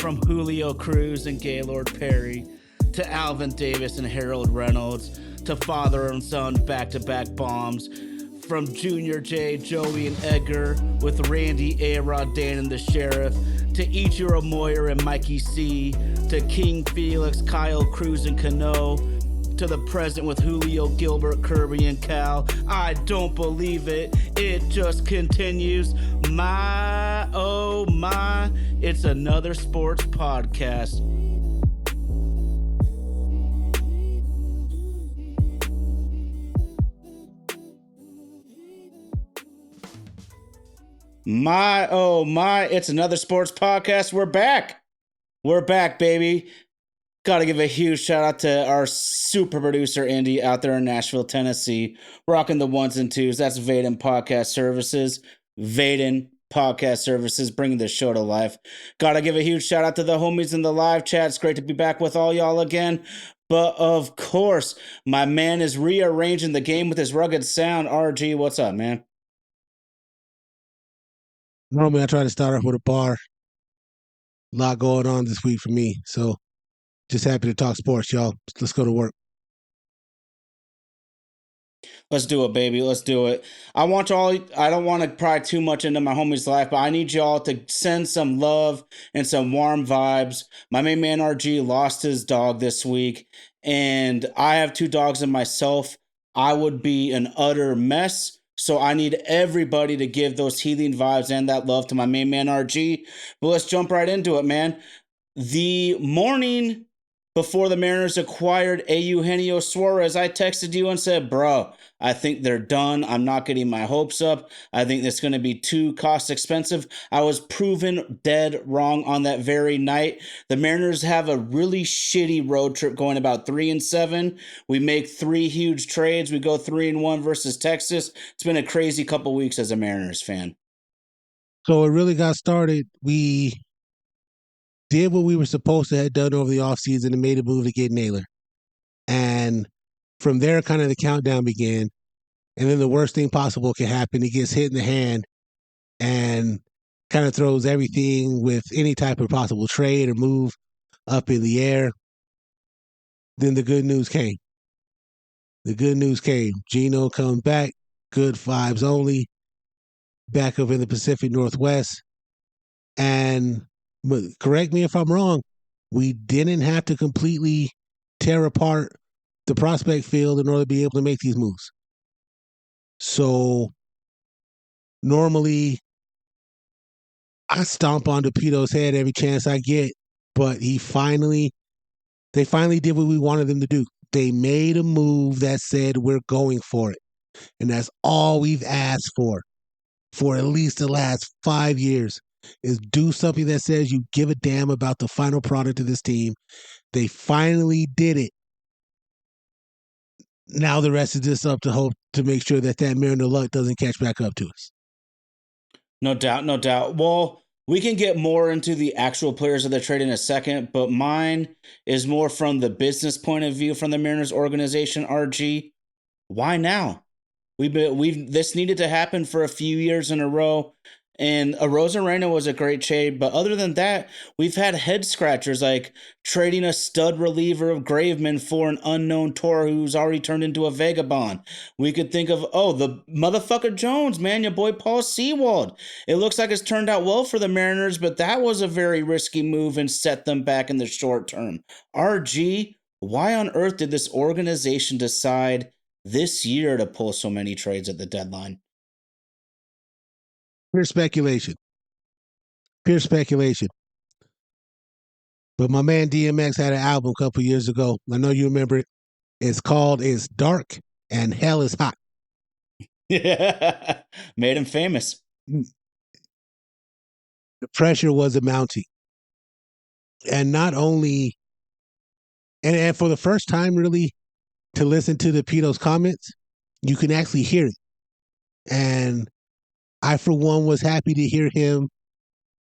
from Julio Cruz and Gaylord Perry to Alvin Davis and Harold Reynolds to father and son back-to-back bombs, from Junior J, Joey, and Edgar with Randy, A-Rod, Dan, and the Sheriff, to Ichiro Moyer and Mikey C, to King Felix, Kyle Cruz, and Cano, to the present with Julio, Gilbert, Kirby, and Cal. I don't believe it. It just continues. My, oh my, it's another sports podcast. My, oh my, it's another sports podcast. We're back. We're back, baby. Got to give a huge shout out to our super producer, Andy, out there in Nashville, Tennessee, rocking the ones and twos. That's Vaden Podcast Services. Vaden Podcast Services, bringing the show to life. Got to give a huge shout out to the homies in the live chat. It's great to be back with all y'all again. But of course, my man is rearranging the game with his rugged sound. RG, what's up, man? Normally, I try to start off with a bar. A lot going on this week for me. So, just happy to talk sports, y'all. Let's go to work. Let's do it, baby. Let's do it. I don't want to pry too much into my homie's life, but I need y'all to send some love and some warm vibes. My main man RG lost his dog this week, and I have two dogs in myself. I would be an utter mess. So I need everybody to give those healing vibes and that love to my main man RG. But let's jump right into it, man. The morning before the Mariners acquired Eugenio Suarez, I texted you and said, bro, I think they're done. I'm not getting my hopes up. I think it's going to be too cost expensive. I was proven dead wrong on that very night. The Mariners have a really shitty road trip going about 3-7. We make 3 huge trades. We go 3-1 versus Texas. It's been a crazy couple weeks as a Mariners fan. So it really got started. We did what we were supposed to have done over the offseason and made a move to get Naylor. And from there, kind of the countdown began. And then the worst thing possible can happen. He gets hit in the hand and kind of throws everything with any type of possible trade or move up in the air. Then the good news came. Gino comes back, good vibes only, back up in the Pacific Northwest. But correct me if I'm wrong, we didn't have to completely tear apart the prospect field in order to be able to make these moves. So normally I stomp on DePito's head every chance I get, but they finally did what we wanted them to do. They made a move that said we're going for it. And that's all we've asked for at least the last 5 years. Is do something that says you give a damn about the final product of this team. They finally did it. Now the rest is just up to hope to make sure that Mariner luck doesn't catch back up to us. No doubt, no doubt. Well, we can get more into the actual players of the trade in a second, but mine is more from the business point of view from the Mariners organization, RG. Why now? This needed to happen for a few years in a row. And Arozarena was a great trade, but other than that, we've had head scratchers like trading a stud reliever of Graveman for an unknown Tor who's already turned into a vagabond. We could think of, the motherfucker Jones, man, your boy Paul Sewald. It looks like it's turned out well for the Mariners, but that was a very risky move and set them back in the short term. RG, why on earth did this organization decide this year to pull so many trades at the deadline? Pure speculation. But my man DMX had an album a couple years ago. I know you remember it. It's called It's Dark and Hell is Hot. Yeah, made him famous. The pressure was mounting. And not only, and for the first time really, to listen to DePito's comments, you can actually hear it. And I, for one, was happy to hear him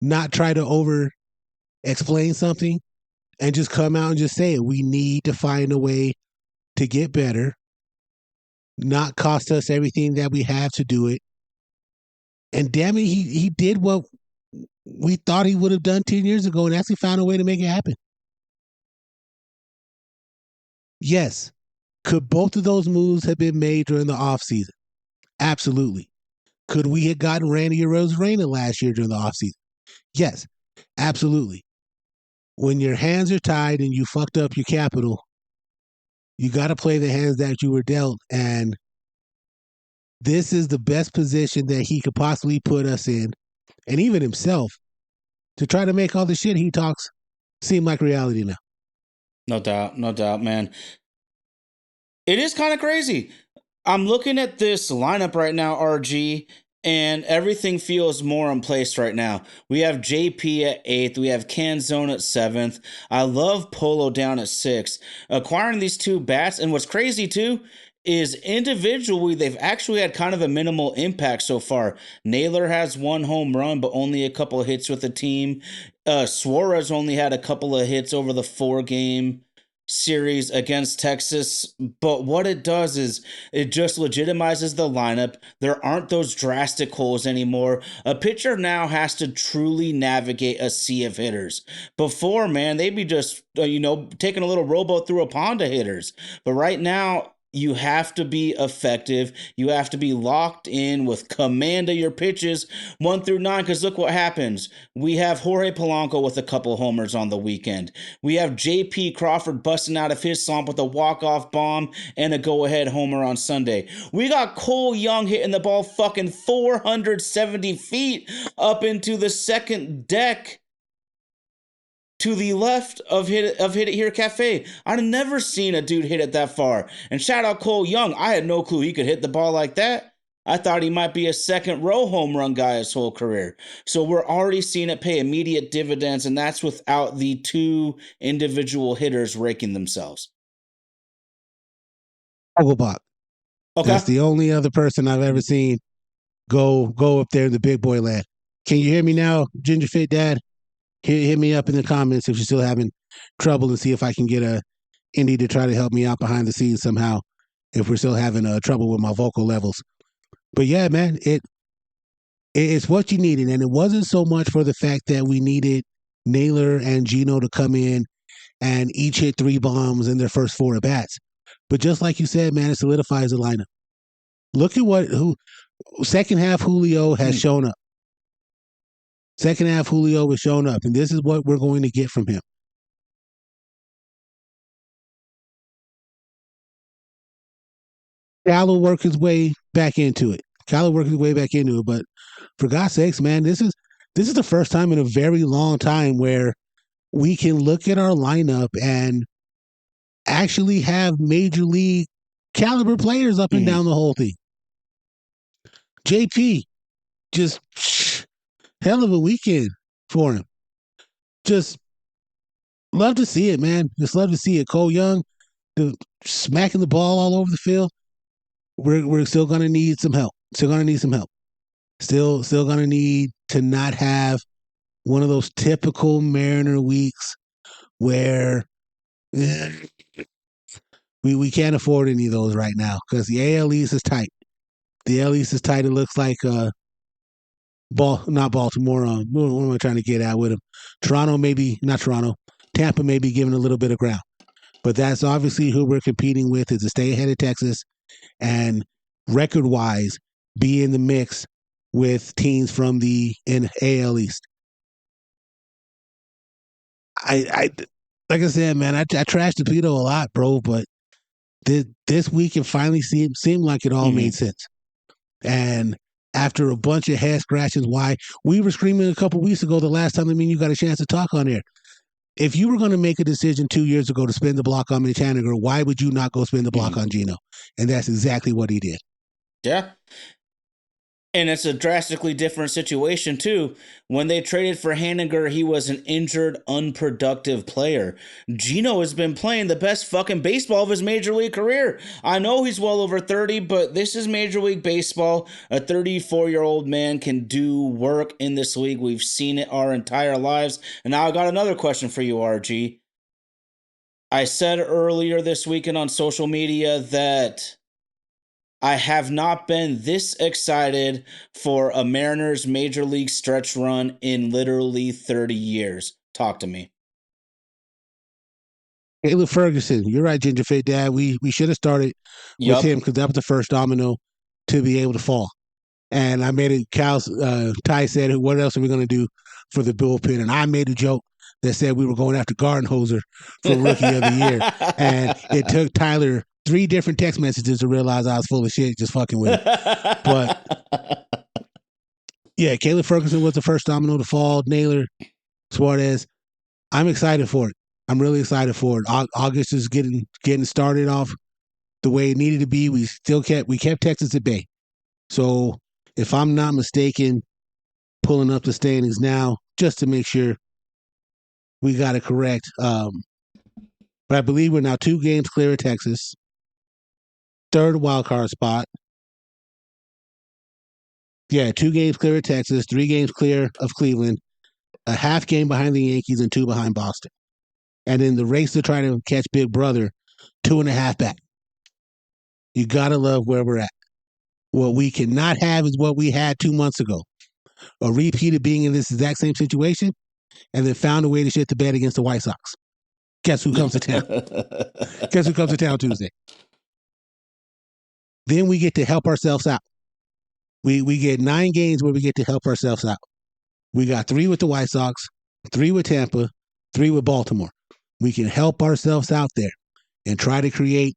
not try to over-explain something and just come out and just say it. We need to find a way to get better, not cost us everything that we have to do it. And damn it, he did what we thought he would have done 10 years ago and actually found a way to make it happen. Yes. Could both of those moves have been made during the offseason? Absolutely. Could we have gotten Randy Arozarena last year during the offseason? Yes, absolutely. When your hands are tied and you fucked up your capital, you got to play the hands that you were dealt. And this is the best position that he could possibly put us in, and even himself, to try to make all the shit he talks seem like reality now. No doubt, man. It is kind of crazy. I'm looking at this lineup right now, RG, and everything feels more in place right now. We have JP at 8th. We have Canzone at 7th. I love Polo down at 6th. Acquiring these two bats, and what's crazy too, is individually they've actually had kind of a minimal impact so far. Naylor has 1 home run, but only a couple of hits with the team. Suarez only had a couple of hits over the 4-game series against Texas, but what it does is it just legitimizes the lineup. There aren't those drastic holes anymore. A pitcher now has to truly navigate a sea of hitters. Before, man, they'd be just taking a little rowboat through a pond of hitters. But right now, you have to be effective. You have to be locked in with command of your pitches 1 through 9. Because look what happens. We have Jorge Polanco with a couple homers on the weekend. We have J.P. Crawford busting out of his slump with a walk-off bomb and a go-ahead homer on Sunday. We got Cole Young hitting the ball fucking 470 feet up into the second deck to the left of Hit It Here Cafe. I've never seen a dude hit it that far. And shout out Cole Young. I had no clue he could hit the ball like that. I thought he might be a second row home run guy his whole career. So we're already seeing it pay immediate dividends, and that's without the two individual hitters raking themselves. Vogelbach. Okay. That's the only other person I've ever seen go up there in the big boy land. Can you hear me now, Ginger Fit Dad? Hit me up in the comments if you're still having trouble, and see if I can get a Indy to try to help me out behind the scenes somehow if we're still having trouble with my vocal levels. But yeah, man, it's what you needed. And it wasn't so much for the fact that we needed Naylor and Gino to come in and each hit 3 bombs in their first 4 at bats. But just like you said, man, it solidifies the lineup. Look at who second half Julio has shown up. Second half Julio has shown up, and this is what we're going to get from him. Cal will work his way back into it. But for God's sakes, man, this is the first time in a very long time where we can look at our lineup and actually have major league caliber players up and down the whole thing. JP, just hell of a weekend for him. Just love to see it, man. Just love to see it. Cole Young, smacking the ball all over the field. We're still gonna need some help. Still gonna need to not have one of those typical Mariner weeks where we can't afford any of those right now because the AL East is tight. The AL East is tight. It looks like not Baltimore. What am I trying to get at with them? Tampa may be giving a little bit of ground, but that's obviously who we're competing with, is to stay ahead of Texas and record-wise be in the mix with teams from the AL East. I like I said, man, I trashed the Pito a lot, bro, but this week it finally seemed like it all made sense. And after a bunch of head scratches, why we were screaming a couple weeks ago, the last time you got a chance to talk on there. If you were going to make a decision 2 years ago to spend the block on Mitch Haniger, why would you not go spend the block on Gino? And that's exactly what he did. Yeah. And it's a drastically different situation, too. When they traded for Haniger, he was an injured, unproductive player. Gino has been playing the best fucking baseball of his major league career. I know he's well over 30, but this is Major League Baseball. A 34-year-old man can do work in this league. We've seen it our entire lives. And now I got another question for you, RG. I said earlier this weekend on social media that I have not been this excited for a Mariners major league stretch run in literally 30 years. Talk to me. Caleb Ferguson, you're right, Ginger Fit Dad. We should have started with Yup. him because that was the first domino to be able to fall. And I made it. Ty said, "What else are we going to do for the bullpen?" And I made a joke that said we were going after Gardenhoser for Rookie of the Year, and it took Tyler 3 different text messages to realize I was full of shit, just fucking with him. But yeah, Caleb Ferguson was the first domino to fall. Naylor, Suarez. I'm excited for it. I'm really excited for it. August is getting started off the way it needed to be. We kept Texas at bay. So if I'm not mistaken, pulling up the standings now just to make sure we got it correct. But I believe we're now 2 games clear of Texas, 3rd wild card spot. Yeah, 2 games clear of Texas, 3 games clear of Cleveland, a half game behind the Yankees, and 2 behind Boston. And in the race to try to catch Big Brother, 2.5 back. You gotta love where we're at. What we cannot have is what we had 2 months ago. A repeat of being in this exact same situation and then found a way to shit the bed against the White Sox. Guess who comes to town? Guess who comes to town Tuesday? Then we get to help ourselves out. We get 9 games where we get to help ourselves out. We got 3 with the White Sox, 3 with Tampa, 3 with Baltimore. We can help ourselves out there and try to create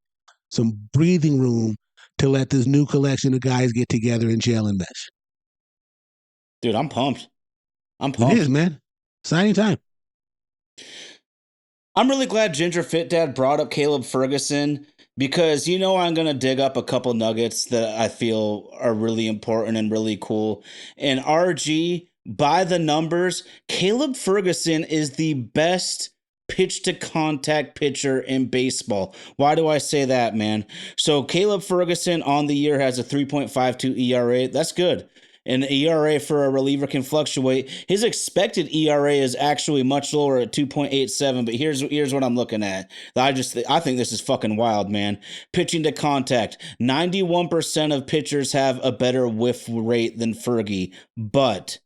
some breathing room to let this new collection of guys get together and gel and mesh. Dude, I'm pumped. I'm It pumped. is, man. Exciting time. I'm really glad Ginger Fit Dad brought up Caleb Ferguson because I'm going to dig up a couple nuggets that I feel are really important and really cool. And RG, by the numbers, Caleb Ferguson is the best pitch to contact pitcher in baseball. Why do I say that, man? So Caleb Ferguson on the year has a 3.52 ERA. That's good. An ERA for a reliever can fluctuate. His expected ERA is actually much lower at 2.87, but here's what I'm looking at. I think this is fucking wild, man. Pitching to contact. 91% of pitchers have a better whiff rate than Fergie, but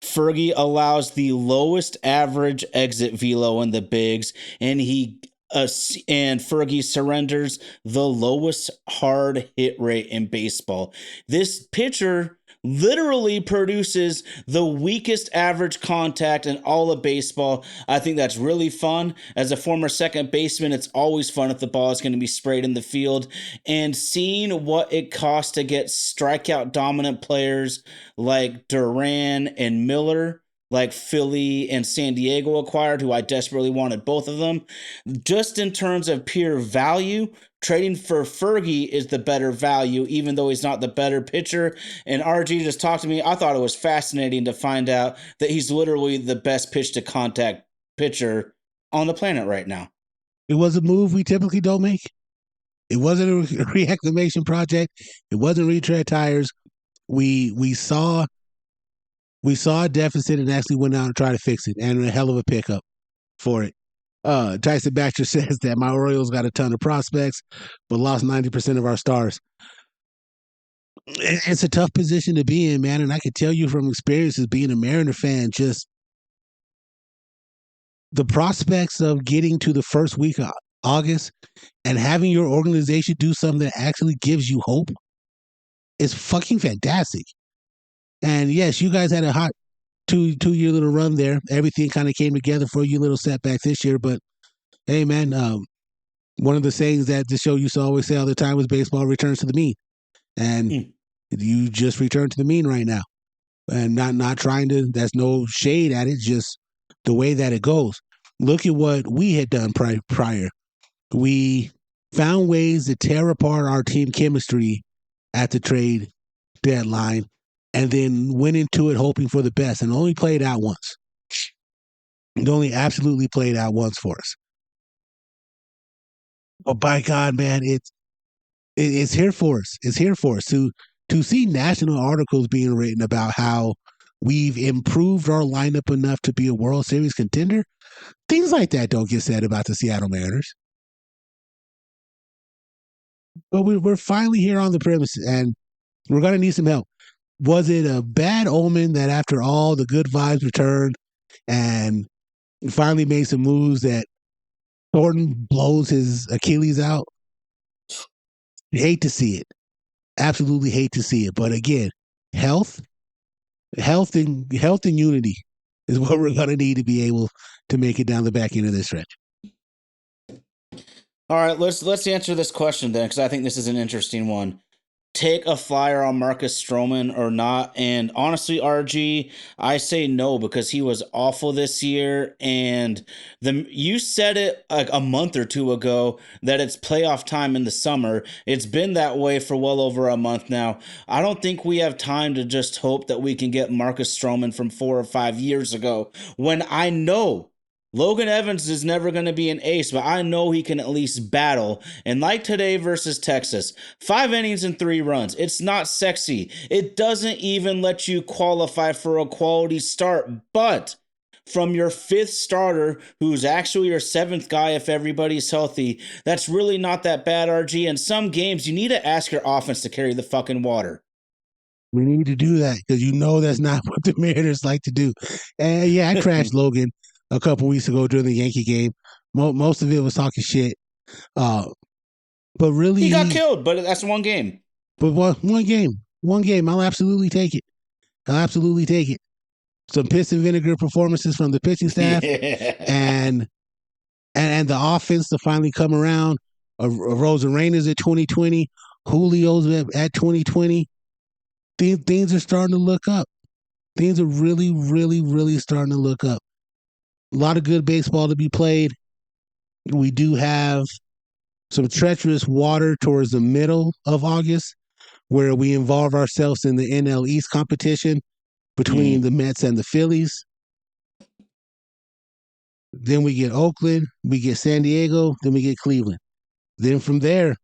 Fergie allows the lowest average exit velo in the bigs, and Fergie surrenders the lowest hard hit rate in baseball. This pitcher literally produces the weakest average contact in all of baseball. I think that's really fun. As a former second baseman, it's always fun if the ball is going to be sprayed in the field. And seeing what it costs to get strikeout dominant players like Duran and Miller, like Philly and San Diego acquired, who I desperately wanted both of them. Just in terms of pure value, trading for Fergie is the better value, even though he's not the better pitcher. And RG just talked to me. I thought it was fascinating to find out that he's literally the best pitch to contact pitcher on the planet right now. It was a move we typically don't make. It wasn't a reactivation project. It wasn't retread tires. We saw a deficit and actually went out and tried to fix it, and a hell of a pickup for it. Tyson Baxter says that my Orioles got a ton of prospects, but lost 90% of our stars. It's a tough position to be in, man, and I can tell you from experiences being a Mariner fan, just the prospects of getting to the first week of August and having your organization do something that actually gives you hope is fucking fantastic. And yes, you guys had a hot two-year little run there. Everything kind of came together for you, little setbacks this year. But hey, man, one of the sayings that the show used to always say all the time was baseball returns to the mean. And you just returned to the mean right now. And not trying to, there's no shade at it, just the way that it goes. Look at what we had done prior. We found ways to tear apart our team chemistry at the trade deadline and then went into it hoping for the best and only played out once. It only absolutely played out once for us. But by God, man, it's here for us. It's here for us to see national articles being written about how we've improved our lineup enough to be a World Series contender. Things like that don't get said about the Seattle Mariners. But we're finally here on the premises, and we're going to need some help. Was it a bad omen that after all the good vibes returned and finally made some moves that Thornton blows his Achilles out? Hate to see it. Absolutely hate to see it. But again, health, health and unity is what we're going to need to be able to make it down the back end of this stretch. All right, let's answer this question then, because I think this is an interesting one. Take a flyer on Marcus Stroman or not? And honestly, RG, I say no because he was awful this year. And you said it like a month or two ago that it's playoff time in the summer. It's been that way for well over a month now. I don't think we have time to just hope that we can get Marcus Stroman from 4 or 5 years ago when I know Logan Evans is never going to be an ace, but I know he can at least battle. And like today versus Texas, 5 innings and 3 runs. It's not sexy. It doesn't even let you qualify for a quality start. But from your 5th starter, who's actually your 7th guy if everybody's healthy, that's really not that bad, RG. In some games, you need to ask your offense to carry the fucking water. We need to do that because you know that's not what the Mariners like to do. And yeah, I crashed Logan a couple weeks ago during the Yankee game. Most of it was talking shit. But really, he got killed, but that's one game. But one game, I'll absolutely take it. I'll absolutely take it. Some piss and vinegar performances from the pitching staff, and the offense to finally come around. Rosarena's at 2020, Julio's at 2020. Things are starting to look up. Things are really, really, really starting to look up. A lot of good baseball to be played. We do have some treacherous water towards the middle of August where we involve ourselves in the NL East competition between the Mets and the Phillies. Then we get Oakland, we get San Diego, then we get Cleveland. Then from there,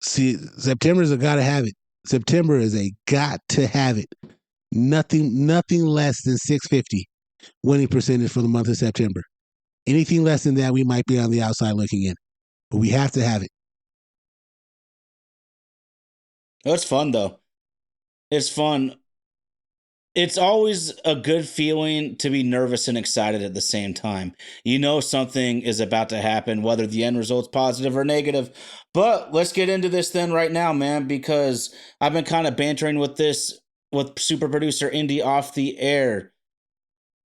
see, September's a gotta have it. September is a got to have it. Nothing less than 650 winning percentage for the month of September. Anything less than that, we might be on the outside looking in. But we have to have it. It's fun, though. It's fun. It's always a good feeling to be nervous and excited at the same time. You know something is about to happen, whether the end result's positive or negative. But let's get into this then right now, man, because I've been kind of bantering with this with super producer Indy off the air.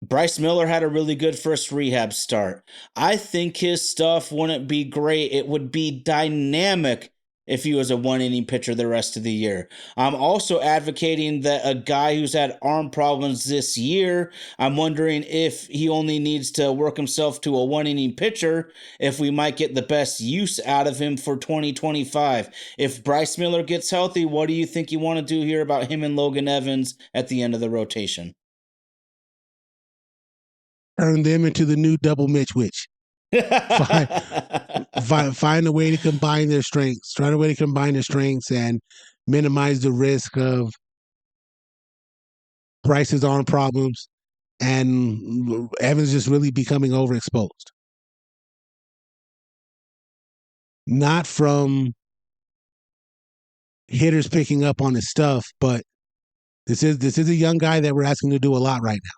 Bryce Miller had a really good first rehab start. I think his stuff wouldn't be great. It would be dynamic if he was a 1 inning pitcher the rest of the year. I'm also advocating that a guy who's had arm problems this year, I'm wondering if he only needs to work himself to a 1 inning pitcher, if we might get the best use out of him for 2025. If Bryce Miller gets healthy, what do you think you want to do here about him and Logan Evans at the end of the rotation? Turn them into the new double Mitch Witch. Find a way to combine their strengths. Find a way to combine their strengths and minimize the risk of Bryce's arm problems and Evans just really becoming overexposed. Not from hitters picking up on his stuff, but this is a young guy that we're asking to do a lot right now.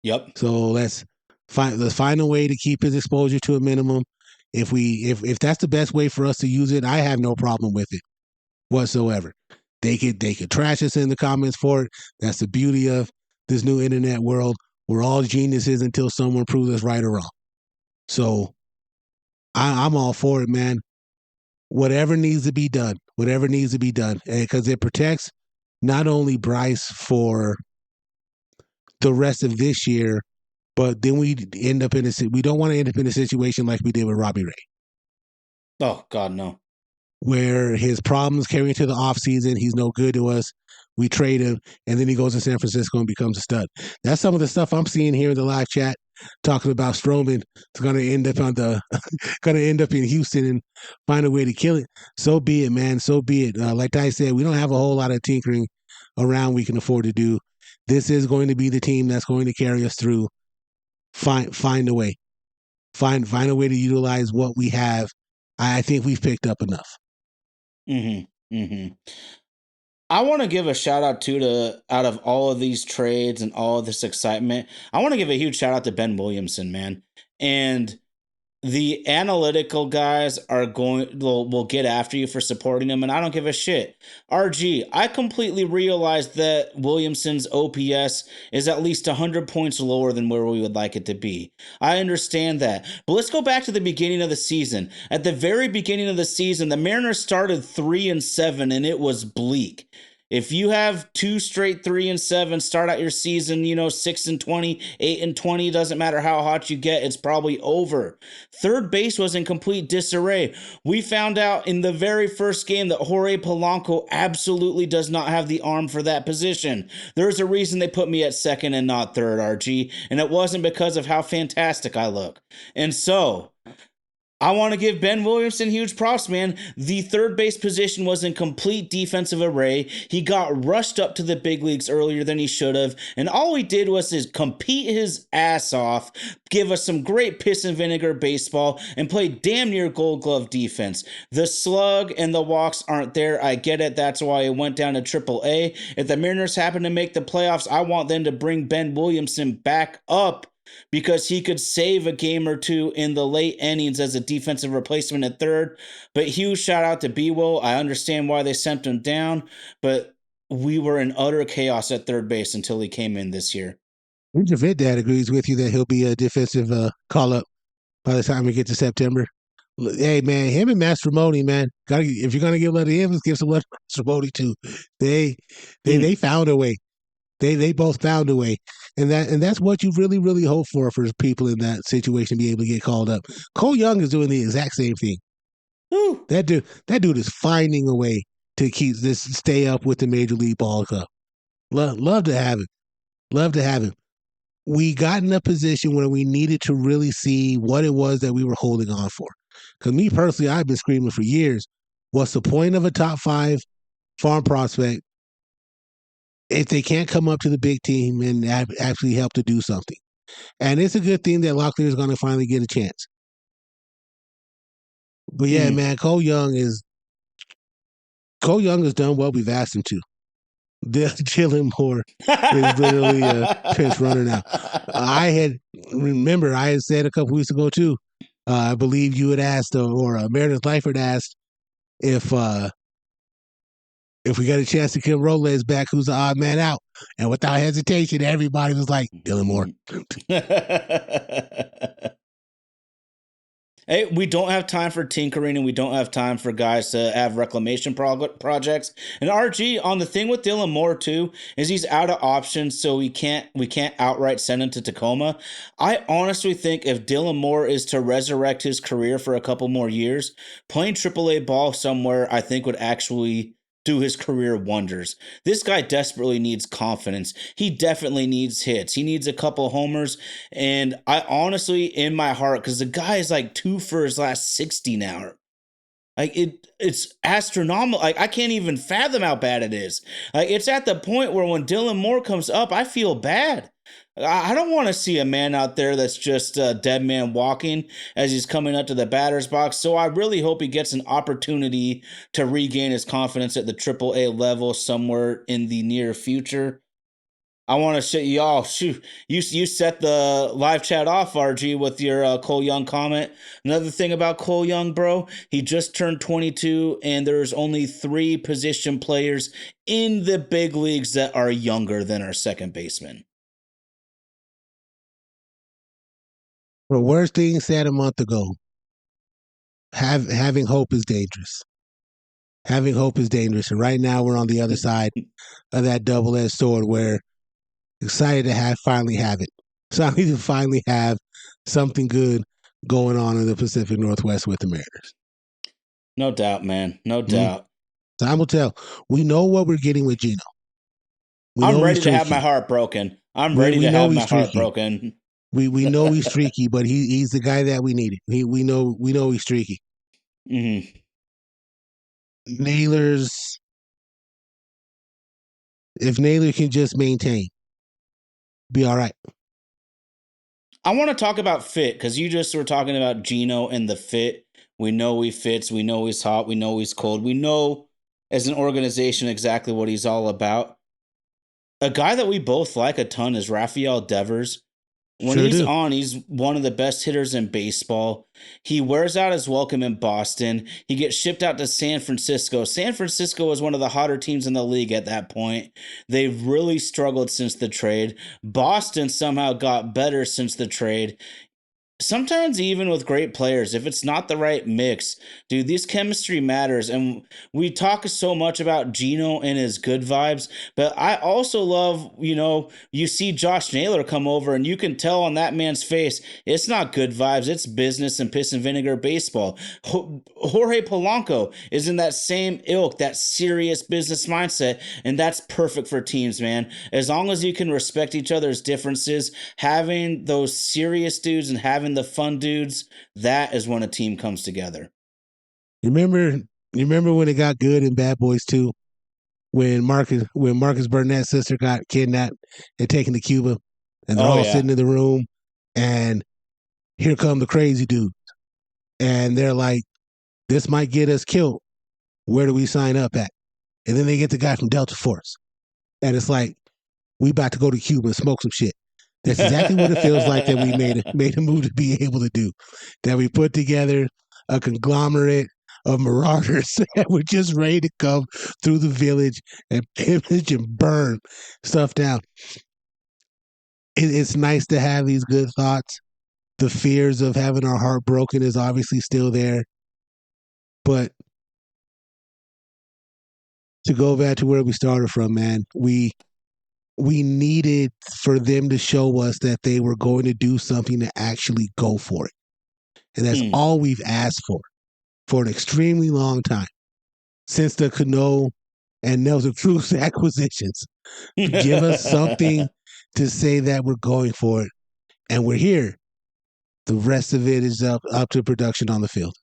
Yep. So let's find a way to keep his exposure to a minimum. If that's the best way for us to use it, I have no problem with it whatsoever. They could trash us in the comments for it. That's the beauty of this new internet world. We're all geniuses until someone proves us right or wrong. So I'm all for it, man. Whatever needs to be done, because it protects not only Bryce for the rest of this year, but then we don't want to end up in a situation like we did with Robbie Ray. Oh, God, no. Where his problems carry into the offseason, he's no good to us. We trade him, and then he goes to San Francisco and becomes a stud. That's some of the stuff I'm seeing here in the live chat, talking about Stroman. It's going to end up in Houston and find a way to kill it. So be it, man. So be it. Like I said, we don't have a whole lot of tinkering around we can afford to do. This is going to be the team that's going to carry us through. Find a way. Find a way to utilize what we have. I think we've picked up enough. Mm-hmm. Mm-hmm. I want to give a shout out to out of all of these trades and all of this excitement. I want to give a huge shout out to Ben Williamson, man. And the analytical guys are going will get after you for supporting them, and I don't give a shit. RG, I completely realized that Williamson's OPS is at least 100 points lower than where we would like it to be. I understand that. But let's go back to the beginning of the season. At the very beginning of the season, the Mariners started 3-7 and it was bleak. If you have two straight 3-7, start out your season, 6-20, 8-20, doesn't matter how hot you get, it's probably over. Third base was in complete disarray. We found out in the very first game that Jorge Polanco absolutely does not have the arm for that position. There's a reason they put me at second and not third, RG, and it wasn't because of how fantastic I look. And so, I want to give Ben Williamson huge props, man. The third base position was in complete defensive array. He got rushed up to the big leagues earlier than he should have, and all he did was compete his ass off, give us some great piss and vinegar baseball, and play damn near Gold Glove defense. The slug and the walks aren't there. I get it. That's why it went down to AAA. If the Mariners happen to make the playoffs, I want them to bring Ben Williamson back up, because he could save a game or two in the late innings as a defensive replacement at third. But huge shout out to B-Will. I understand why they sent him down, but we were in utter chaos at third base until he came in this year. Your vet dad agrees with you that he'll be a defensive call-up by the time we get to September. Hey, man, him and Mastramoni, man. If you're going to give love to him, let's give some love to Mastramoni, too. They found a way. They both found a way, and that's what you really hope for people in that situation to be able to get called up. Cole Young is doing the exact same thing. Ooh. That dude is finding a way to stay up with the Major League Ball Club. Love to have him. Love to have him. We got in a position where we needed to really see what it was that we were holding on for. Because me personally, I've been screaming for years, what's the point of a top 5 farm prospect if they can't come up to the big team and actually help to do something? And it's a good thing that Locklear is going to finally get a chance. But yeah, man, Cole Young has done what we've asked him to. Dylan Moore is literally a pinch runner now. I had said a couple weeks ago too. I believe you had asked, or Meredith Lyford asked, if we got a chance to kill Robles back, who's the odd man out? And without hesitation, everybody was like, Dylan Moore. Hey, we don't have time for tinkering, and we don't have time for guys to have reclamation projects. And RG, on the thing with Dylan Moore too, is he's out of options, so we can't outright send him to Tacoma. I honestly think if Dylan Moore is to resurrect his career for a couple more years, playing AAA ball somewhere, I think would actually do his career wonders. This guy desperately needs confidence. He definitely needs hits. He needs a couple homers. And I honestly, in my heart, because the guy is like 2 for his last 60 now. Like it's astronomical. Like I can't even fathom how bad it is. Like it's at the point where when Dylan Moore comes up, I feel bad. I don't want to see a man out there that's just a dead man walking as he's coming up to the batter's box. So I really hope he gets an opportunity to regain his confidence at the AAA level somewhere in the near future. I want to show y'all. Shoot, you set the live chat off, RG, with your Cole Young comment. Another thing about Cole Young, bro, he just turned 22, and there's only 3 position players in the big leagues that are younger than our second baseman. The worst thing said a month ago, having hope is dangerous. Having hope is dangerous. And right now we're on the other side of that double-edged sword where excited to finally have it. Excited to finally have something good going on in the Pacific Northwest with the Mariners. No doubt, man. No doubt. Time will tell. We know what we're getting with Gino. I'm ready to have my heart broken. I'm ready to have my heart broken. We know he's streaky, but he's the guy that we needed. We know he's streaky. Mm-hmm. Nailers, if Naylor can just maintain, be all right. I want to talk about fit because you just were talking about Gino and the fit We know he fits. We know he's hot. We know he's cold. We know as an organization exactly what he's all about. A guy that we both like a ton is Rafael Devers. When Sure he's do. on, he's one of the best hitters in baseball. He wears out his welcome in Boston. He gets shipped out to San Francisco. San Francisco was one of the hotter teams in the league at that point. They've really struggled since the trade. Boston somehow got better since the trade. Sometimes even with great players, if it's not the right mix, dude, this chemistry matters. And we talk so much about Gino and his good vibes, but I also love, you see Josh Naylor come over and you can tell on that man's face it's not good vibes, it's business and piss and vinegar baseball. Jorge Polanco is in that same ilk, that serious business mindset, and that's perfect for teams, man. As long as you can respect each other's differences, having those serious dudes and having the fun dudes, that is when a team comes together. You remember when it got good in Bad Boys 2? When Marcus Burnett's sister got kidnapped and taken to Cuba, and they're Oh all yeah. sitting in the room, and here come the crazy dude, and they're like, "This might get us killed. Where do we sign up at?" And then they get the guy from Delta Force, and it's like, "We about to go to Cuba and smoke some shit." That's exactly what it feels like that we made a move to be able to do. That we put together a conglomerate of marauders that were just ready to come through the village and pillage and burn stuff down. It's nice to have these good thoughts. The fears of having our heart broken is obviously still there. But to go back to where we started from, man, we needed for them to show us that they were going to do something to actually go for it. And that's Hmm. all we've asked for an extremely long time since the Cano and Nelson Cruz acquisitions. Give us something to say that we're going for it, and we're here. The rest of it is up to production on the field.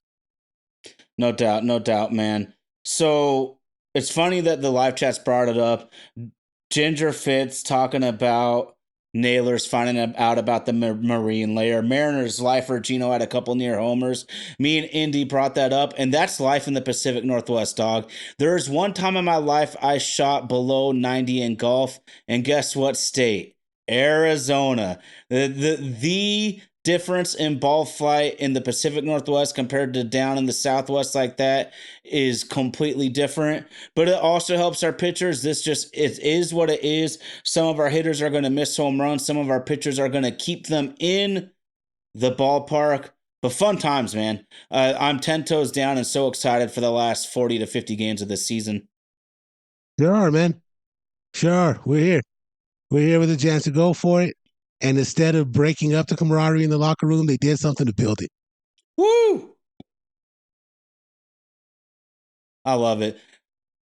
No doubt, man. So it's funny that the live chats brought it up. Ginger Fitz talking about Naylor's finding out about the Marine layer. Mariners lifer Gino had a couple near homers. Me and Indy brought that up, and that's life in the Pacific Northwest, dog. There is one time in my life I shot below 90 in golf, and guess what state? Arizona. The difference in ball flight in the Pacific Northwest compared to down in the Southwest like that is completely different, but it also helps our pitchers. This just it is what it is. Some of our hitters are going to miss home runs. Some of our pitchers are going to keep them in the ballpark. But fun times, man. I'm 10 toes down and so excited for the last 40 to 50 games of this season. There are, man. Sure are. We're here. We're here with a chance to go for it. And instead of breaking up the camaraderie in the locker room, they did something to build it. Woo! I love it.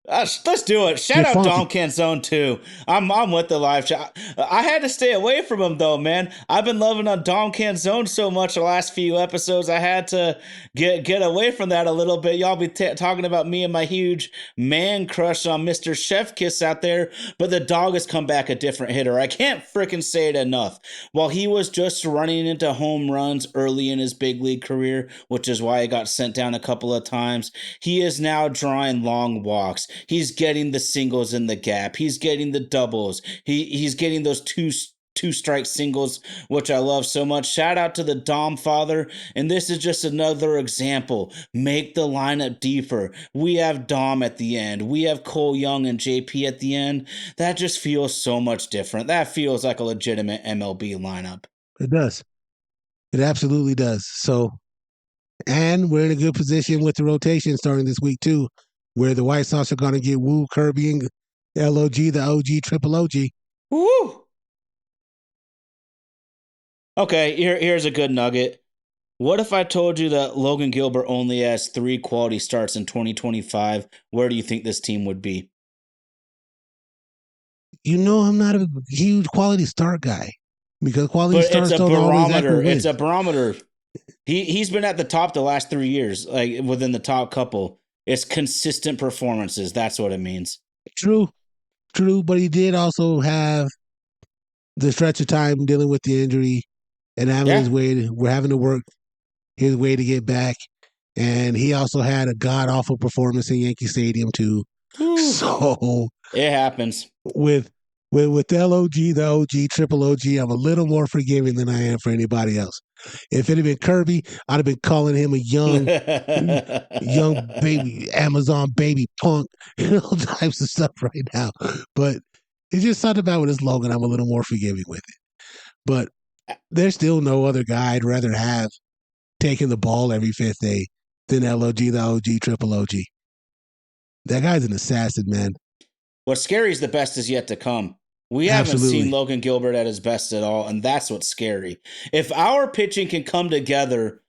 Let's do it. Shout Get out funky. Dom Canzone too. I'm with the live chat. I had to stay away from him though, man. I've been loving on Dom Canzone so much the last few episodes. I had to get away from that a little bit. Y'all be talking about me and my huge man crush on Mr. Chef Kiss out there, but the dog has come back a different hitter. I can't freaking say it enough. While he was just running into home runs early in his big league career, which is why he got sent down a couple of times, he is now drawing long walks. He's getting the singles in the gap. He's getting the doubles. He's getting those two strike singles, which I love so much. Shout out to the Dom father. And this is just another example. Make the lineup deeper. We have Dom at the end. We have Cole Young and JP at the end. That just feels so much different. That feels like a legitimate MLB lineup. It does. It absolutely does. So, and we're in a good position with the rotation starting this week, too, where the White Sox are going to get Woo, Kirby, and LOG, the OG, triple OG. Woo! Okay, here's a good nugget. What if I told you that Logan Gilbert only has 3 quality starts in 2025? Where do you think this team would be? You know, I'm not a huge quality start guy because quality But it's starts a don't always equal barometer. It's wins. a barometer. He's been at the top the last 3 years, like within the top couple. It's consistent performances. That's what it means. True, true, but he did also have the stretch of time dealing with the injury and having Yeah. his way. We're having to work his way to get back. And he also had a god awful performance in Yankee Stadium too. Whew. So It happens. with LOG, the OG, triple OG, I'm a little more forgiving than I am for anybody else. If it had been Kirby, I'd have been calling him a young baby, Amazon baby punk, all types of stuff right now. But it's just something about with his logan, I'm a little more forgiving with it. But there's still no other guy I'd rather have taking the ball every fifth day than LOG, the OG, triple OG. That guy's an assassin, man. What's scary is the best is yet to come. We haven't Absolutely. seen Logan Gilbert at his best at all, and that's what's scary. If our pitching can come together,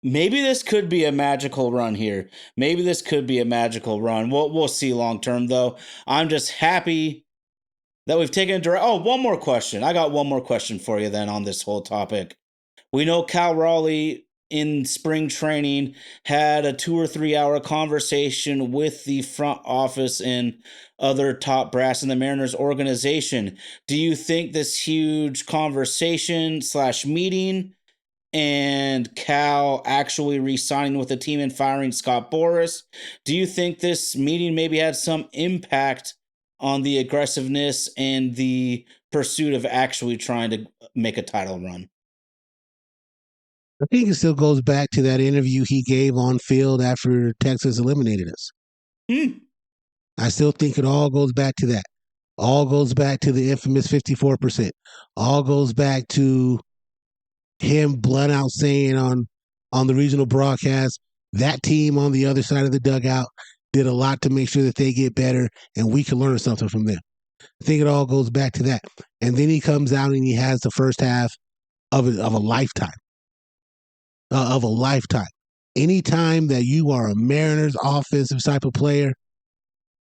maybe this could be a magical run here. Maybe this could be a magical run. We'll see long term, though. I'm just happy that we've taken a direct. Oh, one more question. I got one more question for you then on this whole topic. We know Cal Raleigh in spring training had a 2 or 3 hour conversation with the front office and other top brass in the Mariners organization. Do you think this huge conversation / meeting and Cal actually re-signing with the team and firing Scott Boras, do you think this meeting maybe had some impact on the aggressiveness and the pursuit of actually trying to make a title run? I think it still goes back to that interview he gave on field after Texas eliminated us. I still think it all goes back to that. All goes back to the infamous 54%. All goes back to him blunt out saying on the regional broadcast, that team on the other side of the dugout did a lot to make sure that they get better and we can learn something from them. I think it all goes back to that. And then he comes out and he has the first half of a lifetime. Of a lifetime. Anytime that you are a Mariners offensive type of player,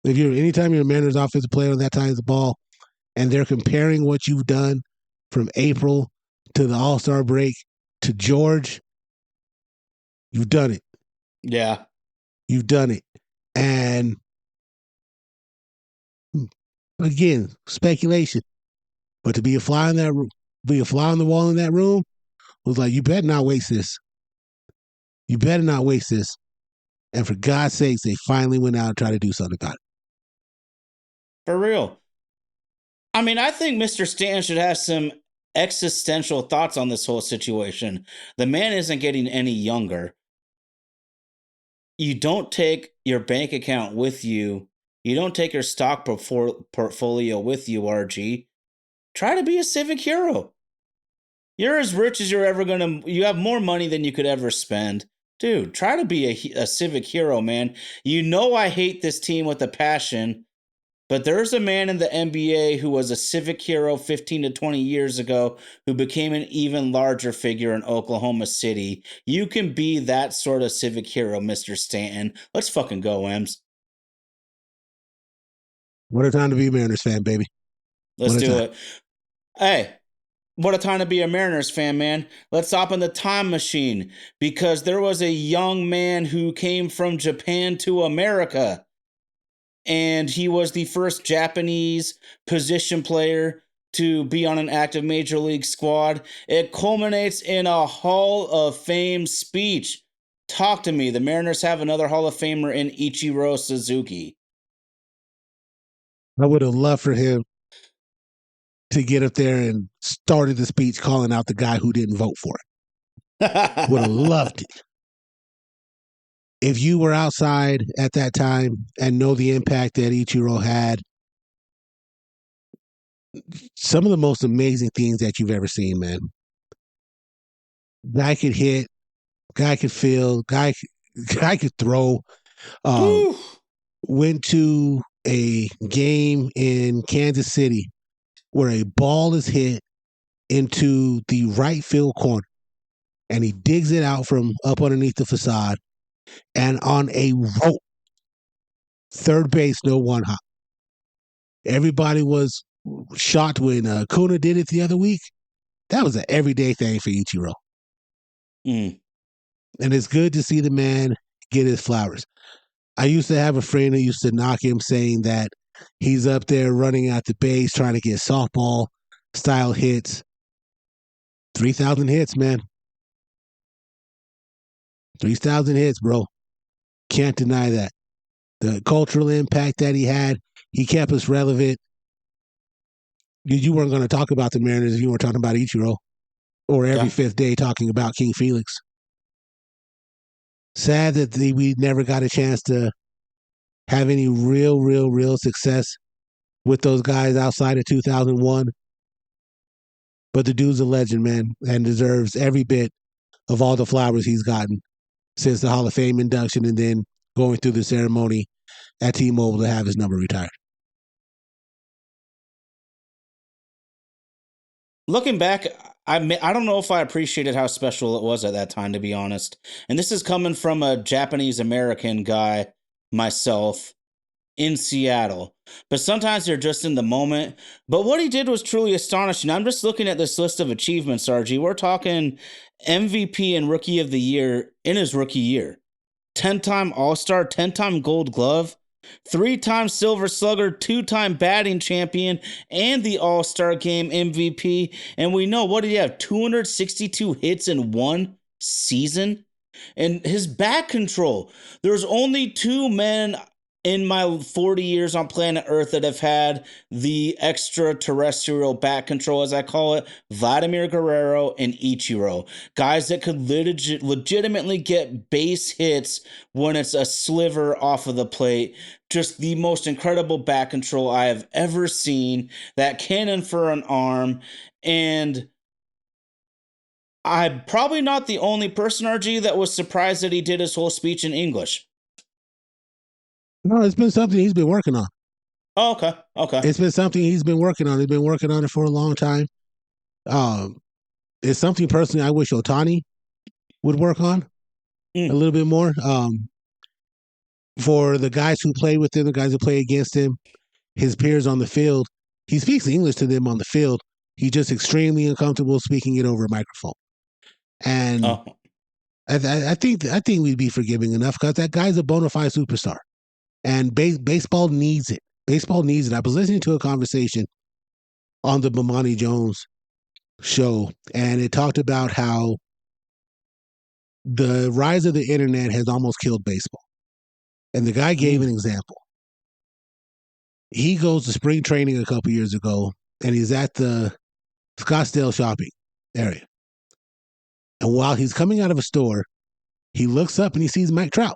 anytime you're a Mariners offensive player on that side of the ball, and they're comparing what you've done from April to the All-Star break to George, you've done it. Yeah. You've done it. And again, speculation. But to be a fly on the wall in that room was like, you better not waste this. You better not waste this. And for God's sakes, they finally went out and tried to do something about it. For real. I mean, I think Mr. Stanton should have some existential thoughts on this whole situation. The man isn't getting any younger. You don't take your bank account with you. You don't take your stock portfolio with you, RG. Try to be a civic hero. You're as rich as you're ever going to. You have more money than you could ever spend. Dude, try to be a civic hero, man. You know I hate this team with a passion, but there's a man in the NBA who was a civic hero 15 to 20 years ago who became an even larger figure in Oklahoma City. You can be that sort of civic hero, Mr. Stanton. Let's fucking go, Ems. What a time to be a Mariners fan, baby. Let's do it. Hey. What a time to be a Mariners fan, man. Let's hop in the time machine because there was a young man who came from Japan to America, and he was the first Japanese position player to be on an active major league squad. It culminates in a Hall of Fame speech. Talk to me. The Mariners have another Hall of Famer in Ichiro Suzuki. I would have loved for him to get up there and started the speech calling out the guy who didn't vote for it. Would have loved it. If you were outside at that time and know the impact that Ichiro had, some of the most amazing things that you've ever seen, man. Guy could hit, guy could field, guy could throw. Went to a game in Kansas City where a ball is hit into the right field corner and he digs it out from up underneath the facade and on a rope, third base, no one hop. Everybody was shocked when Kuna did it the other week. That was an everyday thing for Ichiro. And it's good to see the man get his flowers. I used to have a friend who used to knock him saying that he's up there running out the base trying to get softball style hits. 3,000 hits, man. 3,000 hits, bro. Can't deny that. The cultural impact that he had, he kept us relevant. You weren't going to talk about the Mariners if you weren't talking about Ichiro, or every Yeah. fifth day talking about King Felix. Sad that we never got a chance to have any real success with those guys outside of 2001. But the dude's a legend, man, and deserves every bit of all the flowers he's gotten since the Hall of Fame induction and then going through the ceremony at T-Mobile to have his number retired. Looking back, I don't know if I appreciated how special it was at that time, to be honest. And this is coming from a Japanese American guy myself in Seattle. But sometimes they're just in the moment. But what he did was truly astonishing. I'm just looking at this list of achievements, RG. We're talking MVP and Rookie of the Year in his rookie year. 10-time All-Star, 10-time Gold Glove, 3-time Silver Slugger, 2-time batting champion, and the All-Star Game MVP. And we know, what did he have? 262 hits in one season? And his bat control. There's only two men in my 40 years on planet Earth that have had the extraterrestrial bat control, as I call it: Vladimir Guerrero and Ichiro. Guys that could legitimately get base hits when it's a sliver off of the plate. Just the most incredible bat control I have ever seen. That cannon for an arm. And I'm probably not the only person, RG, that was surprised that he did his whole speech in English. No, it's been something he's been working on. Oh, okay. Okay. It's been something he's been working on. He's been working on it for a long time. Um, it's something personally I wish Otani would work on a little bit more. For the guys who play with him, the guys who play against him, his peers on the field, he speaks English to them on the field. He's just extremely uncomfortable speaking it over a microphone. And Oh. I think we'd be forgiving enough because that guy's a bona fide superstar, and baseball needs it. Baseball needs it. I was listening to a conversation on the Bomani Jones show, and it talked about how the rise of the internet has almost killed baseball. And the guy gave an example. He goes to spring training a couple years ago, and he's at the Scottsdale shopping area. And while he's coming out of a store, he looks up and he sees Mike Trout.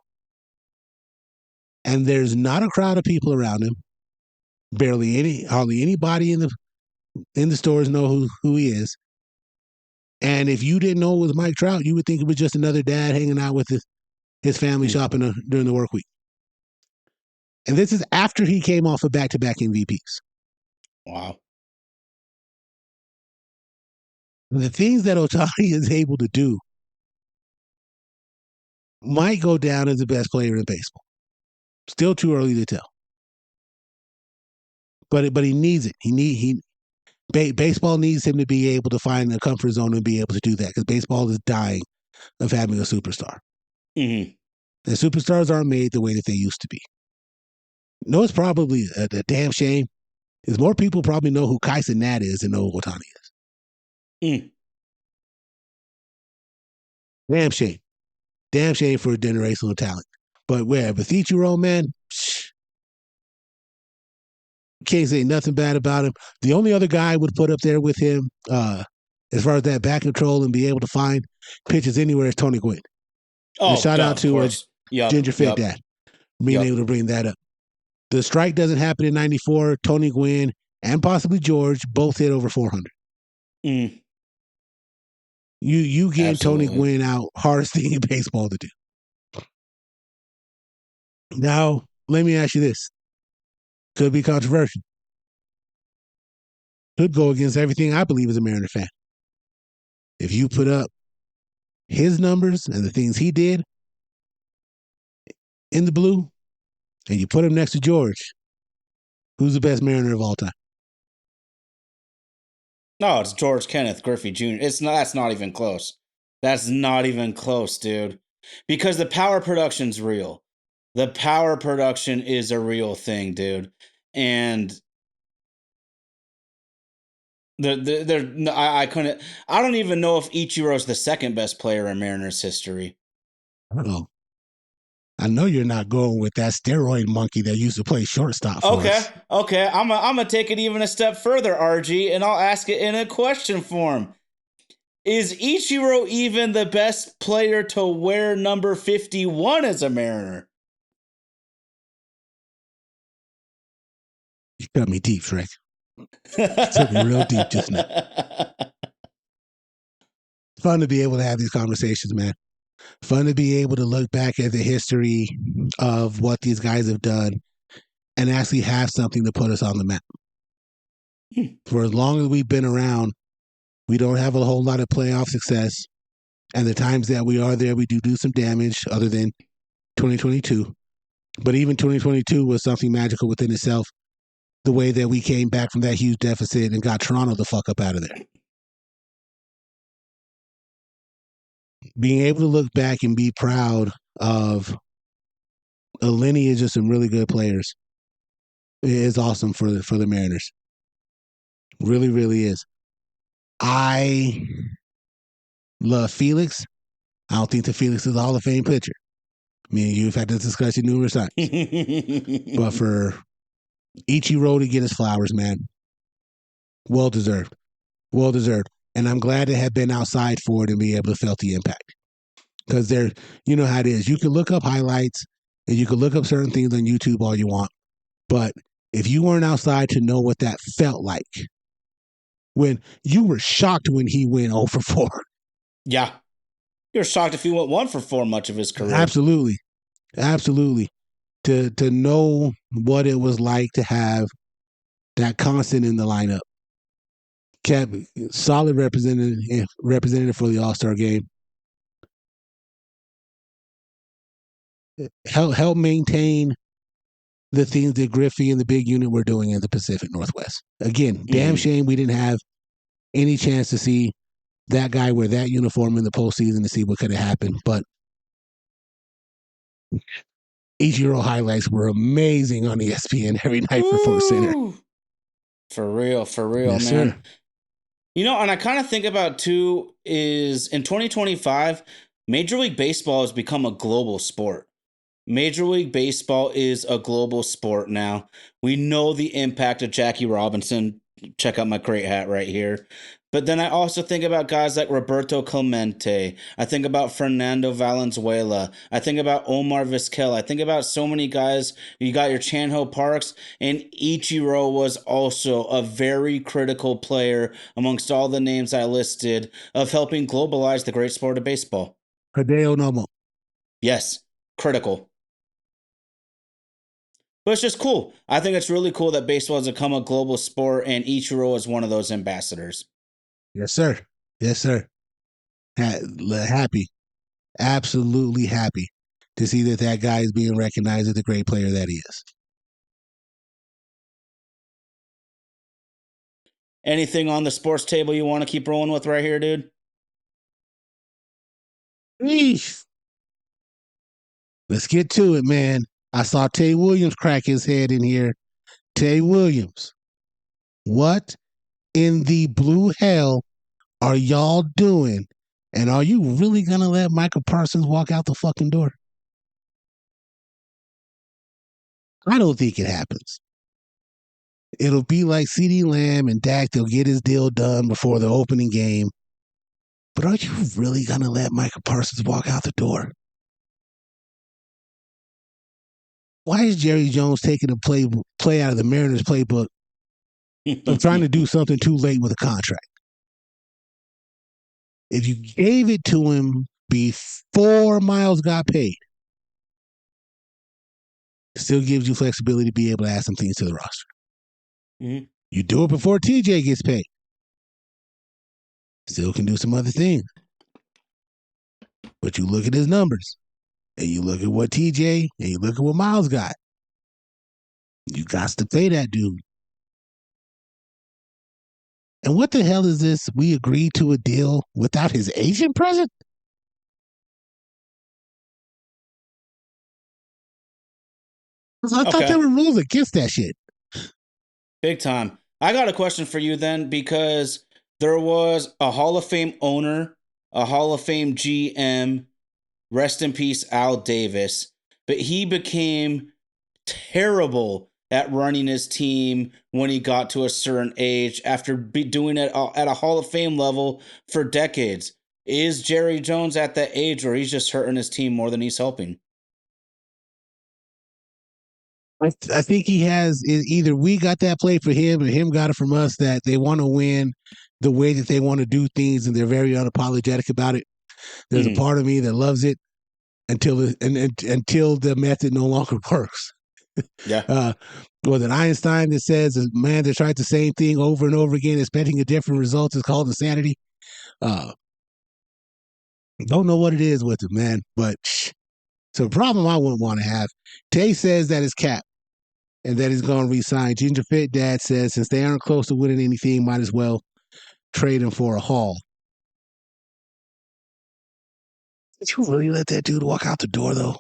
And there's not a crowd of people around him. Hardly anybody in the stores know who he is. And if you didn't know it was Mike Trout, you would think it was just another dad hanging out with his family shopping during the work week. And this is after he came off of back-to-back MVPs. Wow. The things that Otani is able to do might go down as the best player in baseball. Still too early to tell. But he needs it. Baseball needs him to be able to find a comfort zone and be able to do that, because baseball is dying of having a superstar. Mm-hmm. And superstars aren't made the way that they used to be. No, it's probably a damn shame, is more people probably know who Kaisen Nat is than know who Otani is. Damn shame. Damn shame for a generational talent. But with Ichiro, man, can't say nothing bad about him. The only other guy I would put up there with him, as far as that back control and be able to find pitches anywhere, is Tony Gwynn. Oh, and shout out to Ginger Fit Dad being able to bring that up. The strike doesn't happen in '94. Tony Gwynn and possibly George both hit over 400. You get Absolutely. Tony Gwynn out, hardest thing in baseball to do. Now, let me ask you this. Could be controversial. Could go against everything I believe as a Mariner fan. If you put up his numbers and the things he did in the blue, and you put him next to George, who's the best Mariner of all time? No, it's George Kenneth Griffey Jr. That's not even close. That's not even close, dude. Because the power production's real. The power production is a real thing, dude. And I don't even know if Ichiro's the second best player in Mariners history. Oh, I know you're not going with that steroid monkey that used to play shortstop for Okay, us. okay. I'm gonna take it even a step further, RG, and I'll ask it in a question form. Is Ichiro even the best player to wear number 51 as a Mariner? You cut me deep, Shrek. You took me real deep just now. Fun to be able to have these conversations, man. Fun to be able to look back at the history of what these guys have done and actually have something to put us on the map. For as long as we've been around, we don't have a whole lot of playoff success. And the times that we are there, we do some damage other than 2022. But even 2022 was something magical within itself. The way that we came back from that huge deficit and got Toronto the fuck up out of there. Being able to look back and be proud of a lineage of some really good players is awesome for the Mariners. Really, really is. I love Felix. I don't think that Felix is a Hall of Fame pitcher. Me and you have had this discussion numerous times. But for Ichiro to get his flowers, man, well deserved. Well deserved. And I'm glad to have been outside for it and be able to felt the impact. Because there, you know how it is. You can look up highlights and you can look up certain things on YouTube all you want. But if you weren't outside to know what that felt like, when you were shocked when he went 0 for 4. Yeah. You're shocked if he went 1 for 4 much of his career. Absolutely. Absolutely. To know what it was like to have that constant in the lineup. Kept solid representative for the All-Star game. Help maintain the things that Griffey and the big unit were doing in the Pacific Northwest. Again, damn shame we didn't have any chance to see that guy wear that uniform in the postseason to see what could have happened. But Ichiro highlights were amazing on ESPN every night for SportsCenter. For real, Yes, man. Sir. You know, and I kind of think about too is in 2025, Major League Baseball has become a global sport. Major League Baseball is a global sport now. We know the impact of Jackie Robinson. Check out my great hat right here. But then I also think about guys like Roberto Clemente. I think about Fernando Valenzuela. I think about Omar Vizquel. I think about so many guys. You got your Chanho Parks, and Ichiro was also a very critical player amongst all the names I listed of helping globalize the great sport of baseball. Hideo Nomo. Yes, critical. But it's just cool. I think it's really cool that baseball has become a global sport, and Ichiro is one of those ambassadors. Yes, sir. Yes, sir. Happy. Absolutely happy to see that guy is being recognized as the great player that he is. Anything on the sports table you want to keep rolling with right here, dude? Eesh. Let's get to it, man. I saw Tay Williams crack his head in here. Tay Williams, what in the blue hell are y'all doing? And are you really going to let Michael Parsons walk out the fucking door? I don't think it happens. It'll be like CeeDee Lamb and Dak. They'll get his deal done before the opening game. But are you really going to let Michael Parsons walk out the door? Why is Jerry Jones taking a play out of the Mariners playbook of trying to do something too late with a contract? If you gave it to him before Miles got paid, it still gives you flexibility to be able to add some things to the roster. Mm-hmm. You do it before TJ gets paid. Still can do some other things. But you look at his numbers, and you look at what TJ, and you look at what Miles got. You got to pay that dude. And what the hell is this? We agreed to a deal without his agent present? I thought there were rules against that shit. Big time. I got a question for you then, because there was a Hall of Fame owner, a Hall of Fame GM, Rest in peace, Al Davis. But he became terrible at running his team when he got to a certain age after doing it at a Hall of Fame level for decades. Is Jerry Jones at that age where he's just hurting his team more than he's helping? I think he has either we got that play for him or him got it from us that they want to win the way that they want to do things and they're very unapologetic about it. There's a part of me that loves it until the method no longer works. Yeah. Was it Einstein that says, man, they tried the same thing over and over again, expecting a different result is called insanity? Don't know what it is with it, man. But so a problem I wouldn't want to have. Tay says that it's cap and that he's going to resign. Ginger Fit Dad says since they aren't close to winning anything, might as well trade him for a haul. Did you really let that dude walk out the door, though?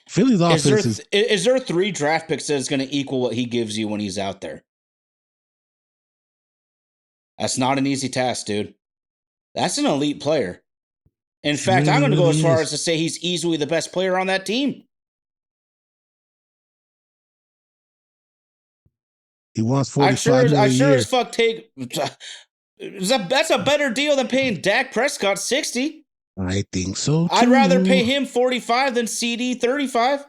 Philly's offense is there 3 draft picks that is going to equal what he gives you when he's out there? That's not an easy task, dude. That's an elite player. In fact, I'm going to go as far as to say he's easily the best player on that team. He wants $45 million a year. I sure as fuck take. That's a better deal than paying Dak Prescott $60. I think so, too. I'd rather pay him $45 than CD $35.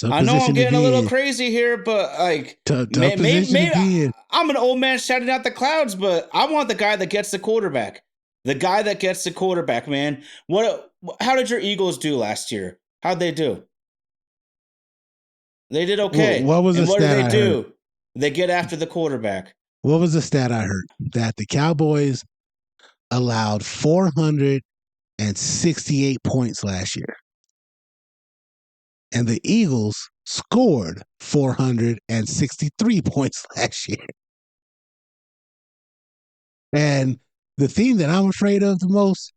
I know I'm getting a little crazy here, but like, maybe I'm an old man shouting out the clouds, but I want the guy that gets the quarterback. The guy that gets the quarterback, man. How did your Eagles do last year? How'd they do? They did okay. What was the stat? What did they do? They get after the quarterback. What was the stat I heard? That the Cowboys allowed 468 points last year. And the Eagles scored 463 points last year. And the thing that I'm afraid of the most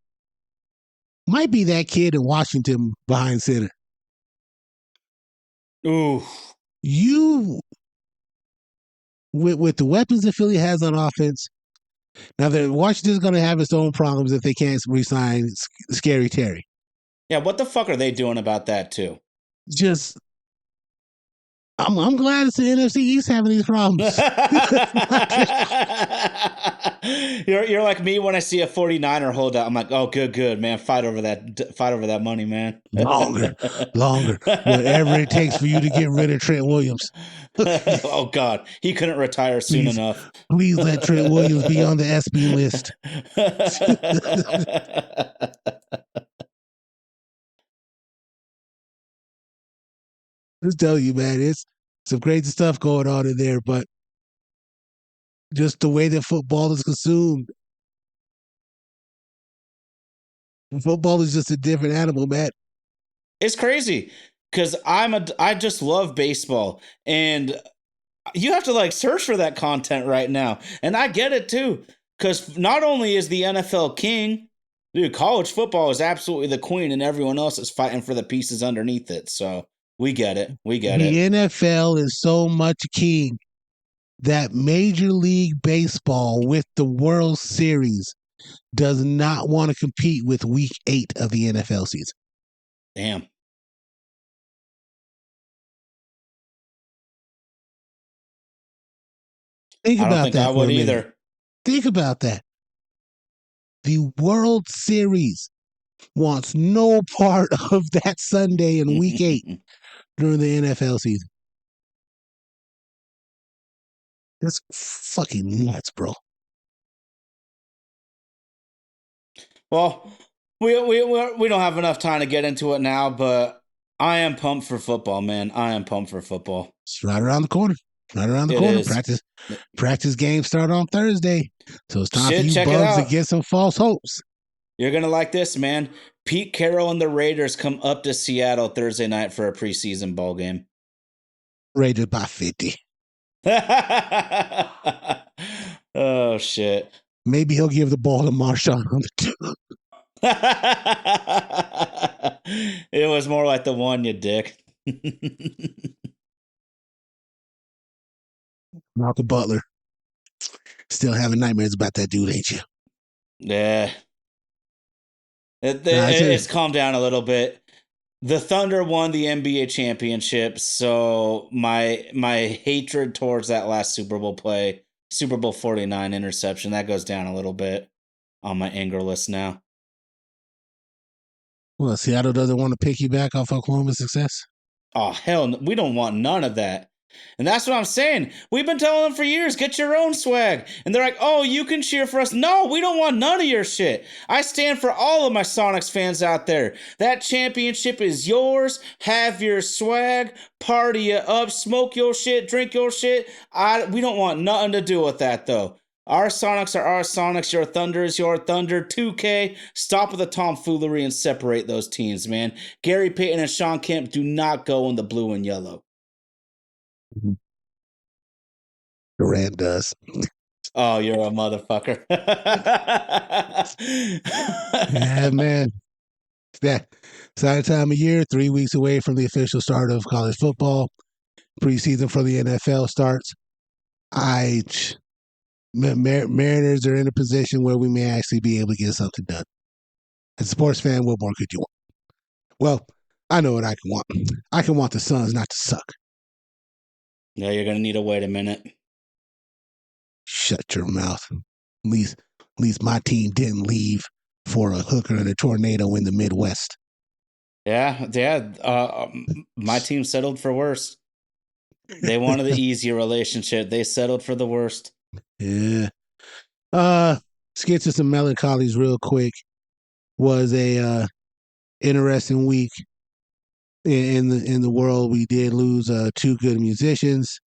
might be that kid in Washington behind center. Ooh. With the weapons that Philly has on offense, now Washington's going to have its own problems if they can't re-sign Scary Terry. Yeah, what the fuck are they doing about that too? Just, I'm glad it's the NFC East having these problems. You're like me when I see a 49er holdout. I'm like, oh, good, man. Fight over that money, man. Longer. Whatever it takes for you to get rid of Trent Williams. Oh, God. He couldn't retire soon enough. Please let Trent Williams be on the SB list. Just tell you, man, it's some crazy stuff going on in there, but just the way that football is consumed. Football is just a different animal, man. It's crazy because I just love baseball, and you have to like search for that content right now, and I get it too. Because not only is the NFL king, dude, college football is absolutely the queen, and everyone else is fighting for the pieces underneath it. So we get it. The NFL is so much king that Major League Baseball with the World Series does not want to compete with Week 8 of the NFL season. Damn. Think about that. I would either. Think about that. The World Series wants no part of that Sunday in Week 8 during the NFL season. That's fucking nuts, bro. Well, we don't have enough time to get into it now, but I am pumped for football, man. I am pumped for football. It's right around the corner. Practice games start on Thursday. So it's time for you bugs to get some false hopes. You're going to like this, man. Pete Carroll and the Raiders come up to Seattle Thursday night for a preseason ball game. Raiders by 50. Oh, shit. Maybe he'll give the ball to Marshawn on the 2. It was more like the 1, you dick. Malcolm Butler. Still having nightmares about that dude, ain't you? Yeah. Nah, It's calmed down a little bit. The Thunder won the NBA championship, so my hatred towards that last Super Bowl play, Super Bowl 49 interception, that goes down a little bit on my anger list now. well, Seattle doesn't want to piggyback off Oklahoma's success. Oh, hell, we don't want none of that. And that's what I'm saying. We've been telling them for years, get your own swag. And they're like, oh, you can cheer for us. No, we don't want none of your shit. I stand for all of my Sonics fans out there. That championship is yours. Have your swag. Party it up. Smoke your shit. Drink your shit. We don't want nothing to do with that, though. Our Sonics are our Sonics. Your Thunder is your Thunder. 2K, stop with the tomfoolery and separate those teams, man. Gary Payton and Sean Kemp do not go in the blue and yellow. Durant does. Oh, you're a motherfucker. Yeah, man. That sad time of year, 3 weeks away from the official start of college football. Preseason for the NFL starts. Mariners are in a position where we may actually be able to get something done. As a sports fan, what more could you want? Well, I know what I can want. I can want the Suns not to suck. Yeah, you're gonna need to wait a minute. Shut your mouth. At least my team didn't leave for a hooker and a tornado in the Midwest. Yeah. My team settled for worse. They wanted the easier relationship. They settled for the worst. Yeah. Let's get to some melancholies real quick. Was a interesting week in the world. We did lose two good musicians,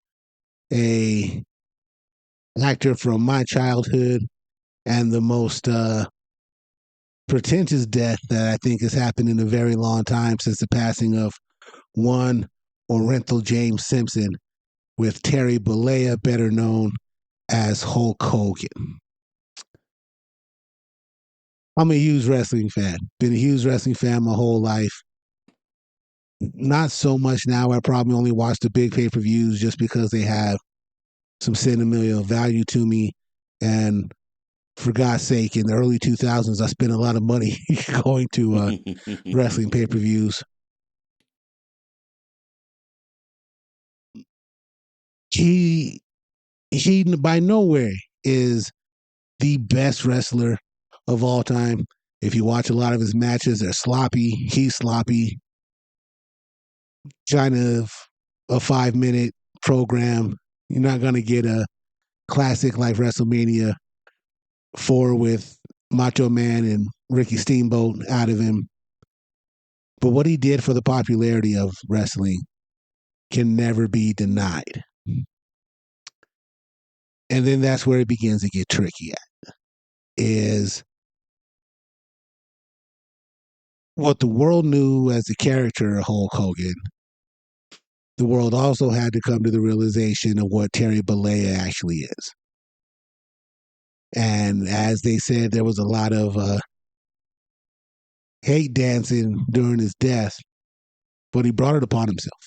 a actor from my childhood, and the most pretentious death that I think has happened in a very long time since the passing of one Orenthal James Simpson, with Terry Bollea, better known as Hulk Hogan. I'm a huge wrestling fan. Been a huge wrestling fan my whole life. Not so much now. I probably only watch the big pay-per-views just because they have some sentimental value to me. And for God's sake, in the early 2000s, I spent a lot of money going to wrestling pay-per-views. He by nowhere is the best wrestler of all time. If you watch a lot of his matches, they're sloppy. He's sloppy. Kind of a 5-minute program. You're not going to get a classic like WrestleMania 4 with Macho Man and Ricky Steamboat out of him. But what he did for the popularity of wrestling can never be denied. And then that's where it begins to get tricky at, is what the world knew as the character of Hulk Hogan. The world also had to come to the realization of what Terry Bollea actually is. And as they said, there was a lot of hate dancing during his death, but he brought it upon himself.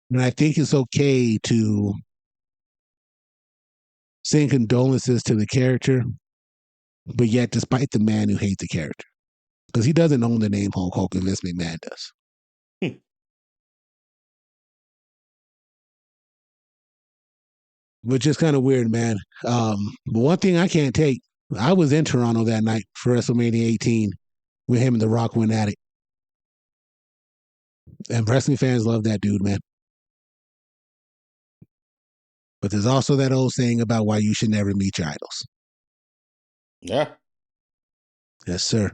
And I think it's okay to send condolences to the character, but yet despite the man who hates the character. Because he doesn't own the name Hulk Hogan, Vince McMahon does. Which is kind of weird, man. But one thing I can't take, I was in Toronto that night for WrestleMania 18 with him and The Rock went at it. And wrestling fans love that dude, man. But there's also that old saying about why you should never meet your idols. Yeah. Yes, sir.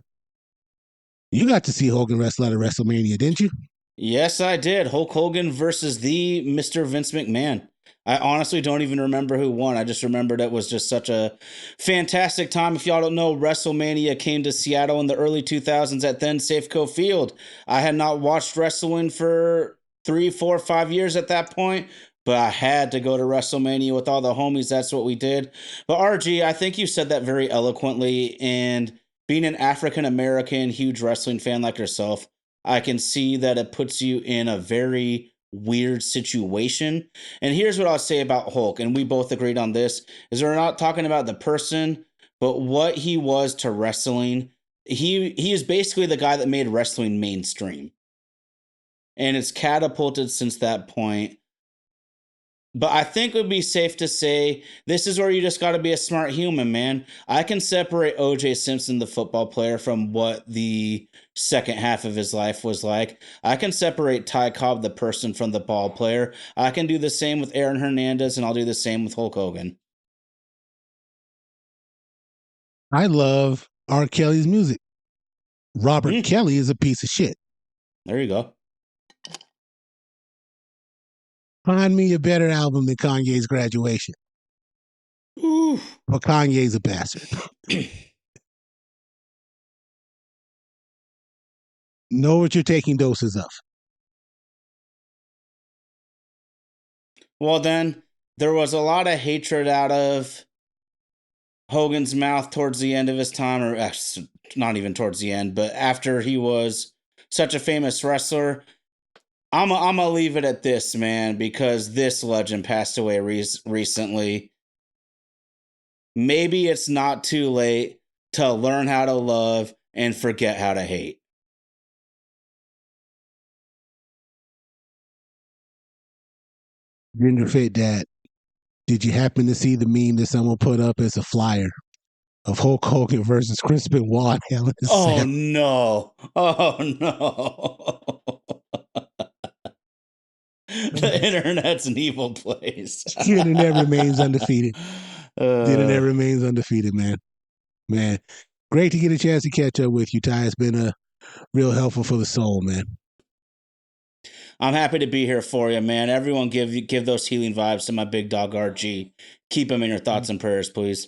You got to see Hogan wrestle at a WrestleMania, didn't you? Yes, I did. Hulk Hogan versus the Mr. Vince McMahon. I honestly don't even remember who won. I just remembered it was just such a fantastic time. If y'all don't know, WrestleMania came to Seattle in the early 2000s at then Safeco Field. I had not watched wrestling for 3, 4, 5 years at that point, but I had to go to WrestleMania with all the homies. That's what we did. But RG, I think you said that very eloquently. And being an African-American, huge wrestling fan like yourself, I can see that it puts you in a very weird situation. And here's what I'll say about Hulk, and we both agreed on this, is we're not talking about the person, but what he was to wrestling. He is basically the guy that made wrestling mainstream. And it's catapulted since that point. But I think it would be safe to say this is where you just got to be a smart human, man. I can separate O.J. Simpson, the football player, from what the second half of his life was like. I can separate Ty Cobb, the person, from the ball player. I can do the same with Aaron Hernandez, and I'll do the same with Hulk Hogan. I love R. Kelly's music. Robert Kelly is a piece of shit. There you go. Find me a better album than Kanye's Graduation. Ooh. But Kanye's a bastard. Know what you're taking doses of. Well, then, there was a lot of hatred out of Hogan's mouth towards the end of his time, or not even towards the end, but after he was such a famous wrestler. I'm gonna leave it at this, man, because this legend passed away recently. Maybe it's not too late to learn how to love and forget how to hate. Ginger Fit Dad, did you happen to see the meme that someone put up as a flyer of Hulk Hogan versus Chris Benoit? Oh no! Oh no! The internet's an evil place. The internet remains undefeated. The internet remains undefeated, man. Man, great to get a chance to catch up with you, Ty. It's been real helpful for the soul, man. I'm happy to be here for you, man. Everyone give those healing vibes to my big dog RG. Keep him in your thoughts and prayers, please.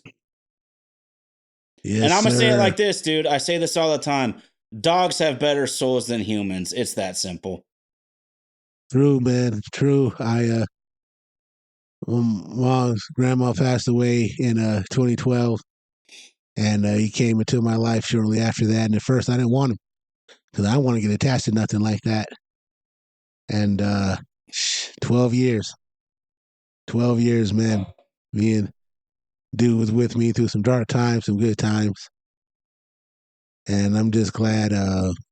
Yes, and I'm going to say it sir. like this, dude. I say this all the time. Dogs have better souls than humans. It's that simple. True, man. True. Mom's grandma passed away in 2012, and he came into my life shortly after that. And at first, I didn't want him because I don't want to get attached to nothing like that. And 12 years, man. Me and dude was with me through some dark times, some good times, and I'm just glad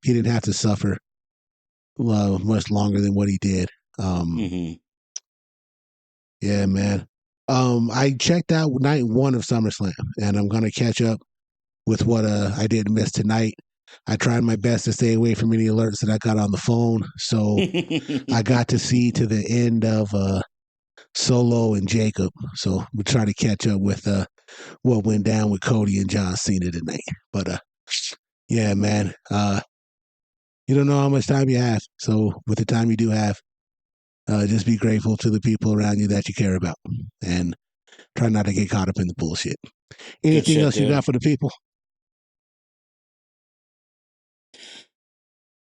he didn't have to suffer much longer than what he did. Yeah, man. I checked out night 1 of SummerSlam, and I'm gonna catch up with what I did miss tonight. I tried my best to stay away from any alerts that I got on the phone, so I got to see to the end of Solo and Jacob. So we'll try to catch up with what went down with Cody and John Cena tonight. But yeah, man. You don't know how much time you have, so with the time you do have, just be grateful to the people around you that you care about, and try not to get caught up in the bullshit. Anything else you got for the people?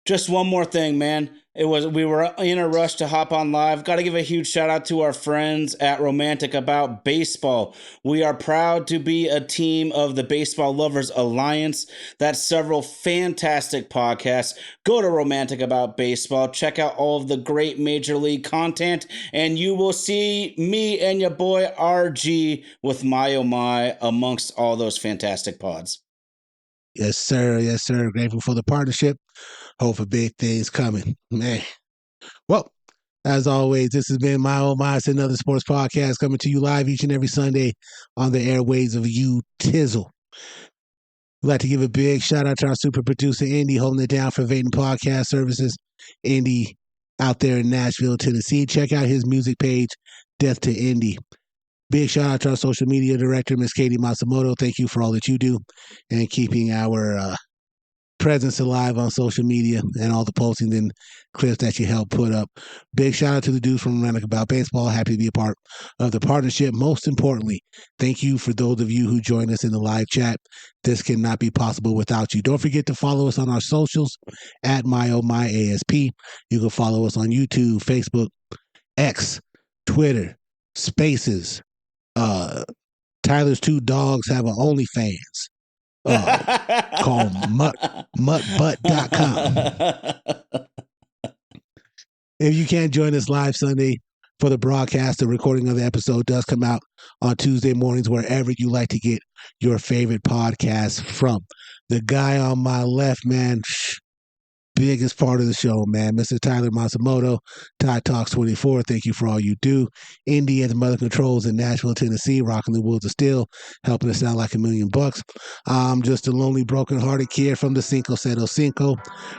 Just one more thing, man. We were in a rush to hop on live. Got to give a huge shout out to our friends at Romantic About Baseball. We are proud to be a team of the Baseball Lovers Alliance. That's several fantastic podcasts. Go to Romantic About Baseball. Check out all of the great Major League content, and you will see me and your boy RG with My Oh My amongst all those fantastic pods. Yes, sir. Yes, sir. Grateful for the partnership. Hope for big things coming, man. Well, as always, this has been My Oh My. It's another sports podcast coming to you live each and every Sunday on the airways of You Tizzle. We'd like to give a big shout out to our super producer, Indy, holding it down for Vaden Podcast Services. Indy out there in Nashville, Tennessee. Check out his music page, Death to Indy. Big shout out to our social media director, Miss Katie Matsumoto. Thank you for all that you do and keeping our presence alive on social media and all the postings and clips that you help put up. Big shout out to the dudes from Romantic About Baseball. Happy to be a part of the partnership. Most importantly, thank you for those of you who join us in the live chat. This cannot be possible without you. Don't forget to follow us on our socials at MyOhMyASP. You can follow us on YouTube, Facebook, X, Twitter, Spaces. Tyler's 2 dogs have an OnlyFans. Called muttbutt.com. If you can't join us live Sunday for the broadcast, the recording of the episode does come out on Tuesday mornings, wherever you like to get your favorite podcast from. The guy on my left, man, biggest part of the show, man. Mr. Tyler Matsumoto, Tide Talks 24. Thank you for all you do. Indy at the Mother Controls in Nashville, Tennessee, rocking the wheels of steel, helping us out like $1,000,000. I'm just a lonely, broken-hearted kid from the Cinco Cero Cinco,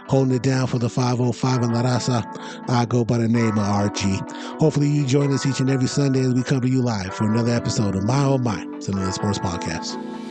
holding it down for the 505 in La Raza. I go by the name of RG. Hopefully you join us each and every Sunday as we come to you live for another episode of My Oh My, Sunday Sports Podcast.